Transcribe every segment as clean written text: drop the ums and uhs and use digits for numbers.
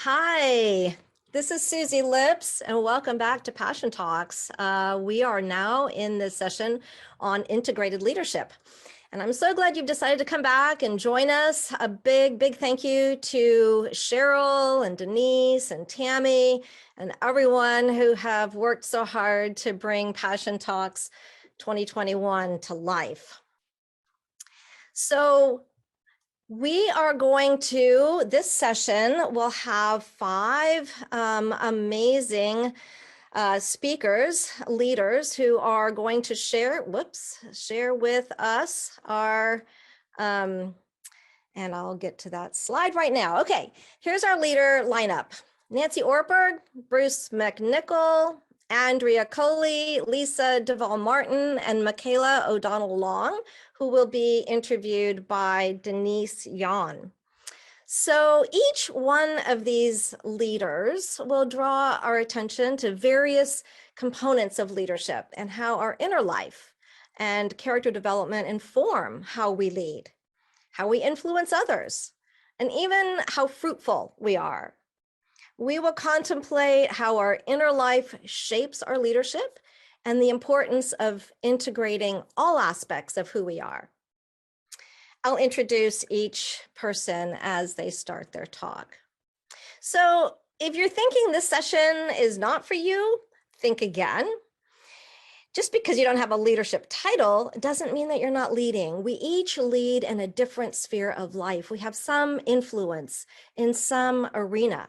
Hi, this is Susie Lipps, and welcome back to Passion Talks. We are now in this session on integrated leadership. And I'm so glad you've decided to come back and join us. A big thank you to Cheryl and Denise and Tammy and everyone who have worked so hard to bring Passion Talks 2021 to life. So we are going to, this session will have five amazing speakers, leaders who are going to share with us our, and I'll get to that slide right now. Okay, here's our leader lineup. Nancy Ortberg, Bruce McNichol, Andrea Coley, Lisa Duvall Martin, and Michaela O'Donnell Long, who will be interviewed by Denise Yon. So each one of these leaders will draw our attention to various components of leadership and how our inner life and character development inform how we lead, how we influence others, and even how fruitful we are. We will contemplate how our inner life shapes our leadership and the importance of integrating all aspects of who we are. I'll introduce each person as they start their talk. So if you're thinking this session is not for you, think again. Just because you don't have a leadership title doesn't mean that you're not leading. We each lead in a different sphere of life. We have some influence in some arena.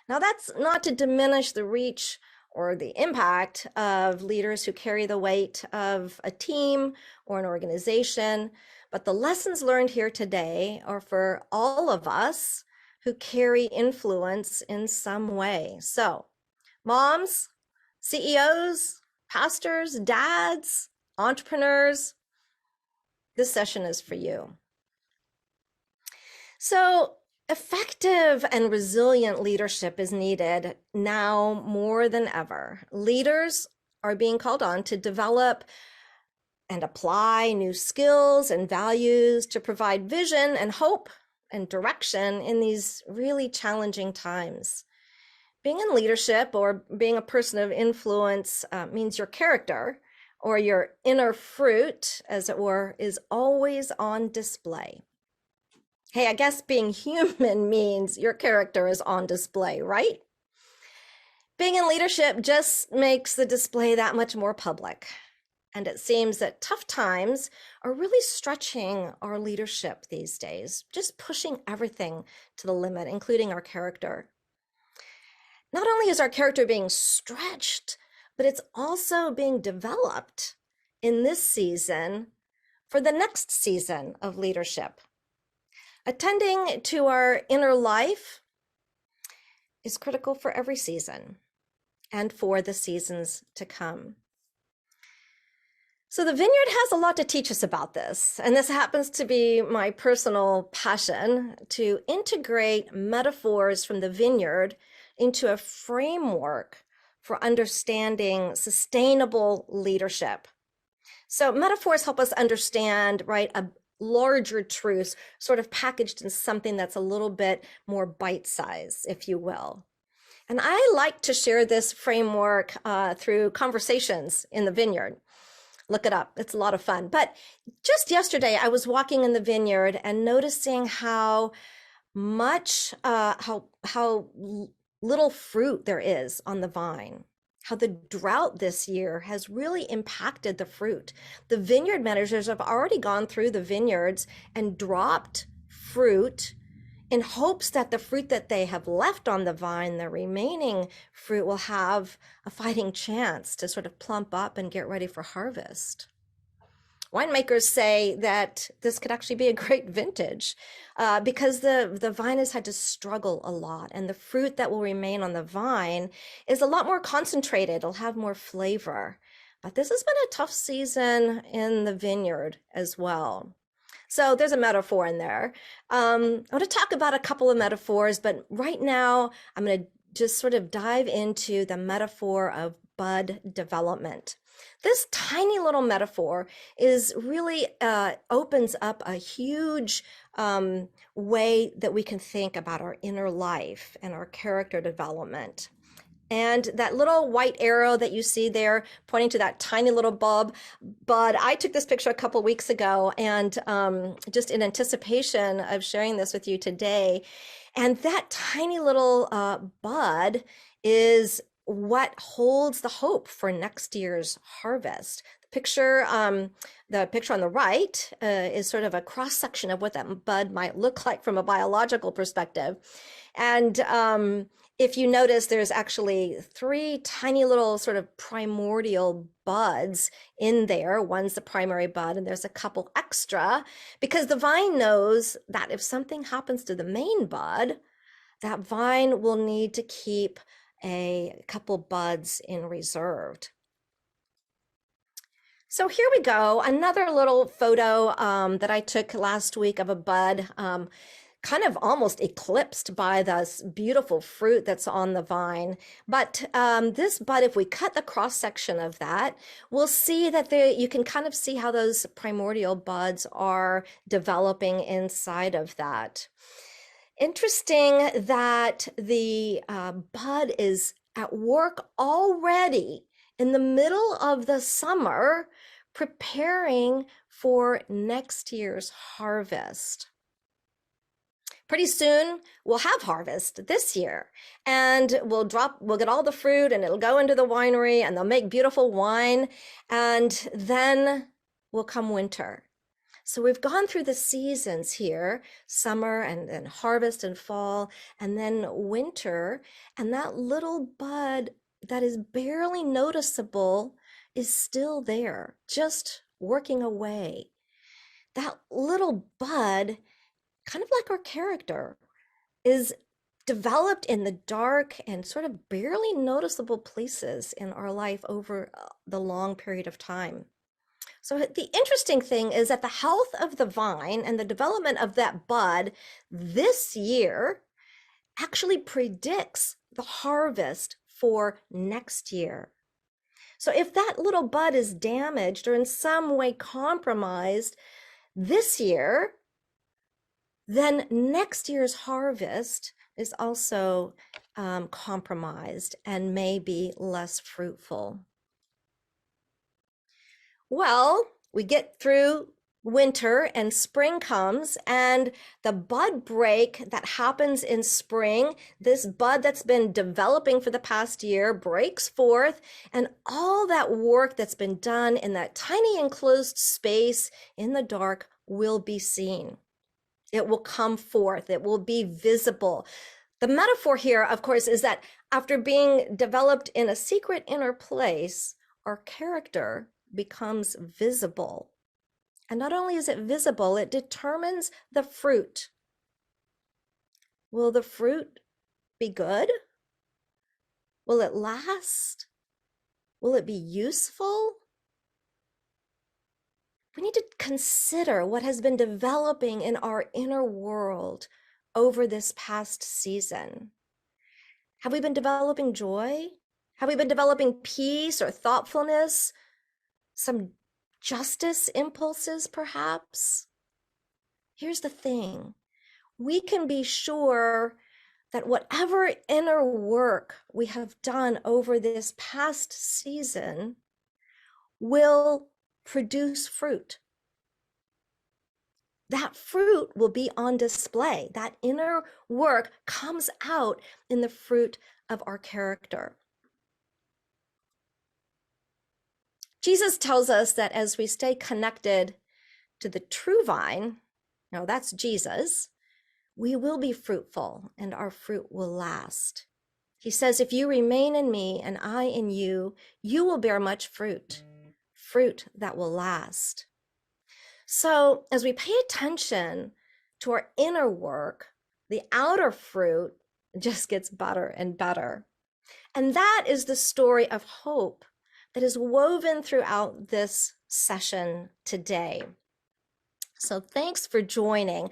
Now, that's not to diminish the reach or the impact of leaders who carry the weight of a team or an organization, but the lessons learned here today are for all of us who carry influence in some way. So, moms, CEOs, pastors, dads, entrepreneurs, this session is for you. So, effective and resilient leadership is needed now more than ever. Leaders are being called on to develop and apply new skills and values to provide vision and hope and direction in these really challenging times. Being in leadership or being a person of influence means your character or your inner fruit, as it were, is always on display. Hey, I guess being human means your character is on display, right? Being in leadership just makes the display that much more public. And it seems that tough times are really stretching our leadership these days, just pushing everything to the limit, including our character. Not only is our character being stretched, but it's also being developed in this season for the next season of leadership. Attending to our inner life is critical for every season and for the seasons to come. So the Vineyard has a lot to teach us about this, and this happens to be my personal passion, to integrate metaphors from the Vineyard into a framework for understanding sustainable leadership. So metaphors help us understand, right, a larger truths sort of packaged in something that's a little bit more bite-sized, if you will. And I like to share this framework through conversations in the Vineyard. Look it up, it's a lot of fun. But just yesterday, I was walking in the Vineyard and noticing how much, how little fruit there is on the vine. How the drought this year has really impacted the fruit. The vineyard managers have already gone through the vineyards and dropped fruit in hopes that the fruit that they have left on the vine, the remaining fruit, will have a fighting chance to sort of plump up and get ready for harvest. Winemakers say that this could actually be a great vintage because the vine has had to struggle a lot, and the fruit that will remain on the vine is a lot more concentrated. It'll have more flavor. But this has been a tough season in the vineyard as well. So there's a metaphor in there. I want to talk about a couple of metaphors, but right now I'm going to just sort of dive into the metaphor of bud development. This tiny little metaphor is really opens up a huge way that we can think about our inner life and our character development. And that little white arrow that you see there pointing to that tiny little bud, I took this picture a couple weeks ago, and just in anticipation of sharing this with you today. And that tiny little bud is what holds the hope for next year's harvest. The picture on the right is sort of a cross section of what that bud might look like from a biological perspective. And if you notice, there's actually 3 tiny little sort of primordial buds in there. One's the primary bud, and there's a couple extra, because the vine knows that if something happens to the main bud, that vine will need to keep a couple buds in reserve. So here we go, another little photo that I took last week of a bud, kind of almost eclipsed by this beautiful fruit that's on the vine. But this bud, if we cut the cross section of that, we'll see that you can kind of see how those primordial buds are developing inside of that. Interesting that the bud is at work already in the middle of the summer, preparing for next year's harvest. Pretty soon we'll have harvest this year, and we'll get all the fruit, and it'll go into the winery, and they'll make beautiful wine, and then will come winter. So we've gone through the seasons here, summer and harvest and fall, and then winter, and that little bud that is barely noticeable is still there, just working away. That little bud, kind of like our character, is developed in the dark and sort of barely noticeable places in our life over the long period of time. So the interesting thing is that the health of the vine and the development of that bud this year actually predicts the harvest for next year. So if that little bud is damaged or in some way compromised this year, then next year's harvest is also compromised and may be less fruitful. Well, we get through winter and spring comes, and the bud break that happens in spring, this bud that's been developing for the past year breaks forth, and all that work that's been done in that tiny enclosed space in the dark will be seen. It will come forth. It will be visible. The metaphor here, of course, is that after being developed in a secret inner place, our character becomes visible. And not only is it visible, it determines the fruit. Will the fruit be good? Will it last? Will it be useful? We need to consider what has been developing in our inner world over this past season. Have we been developing joy? Have we been developing peace or thoughtfulness? Some justice impulses, perhaps? Here's the thing. We can be sure that whatever inner work we have done over this past season will produce fruit. That fruit will be on display. That inner work comes out in the fruit of our character. Jesus tells us that as we stay connected to the true vine, now that's Jesus, we will be fruitful and our fruit will last. He says, if you remain in me and I in you, you will bear much fruit, fruit that will last. So as we pay attention to our inner work, the outer fruit just gets better and better. And that is the story of hope that is woven throughout this session today. So thanks for joining.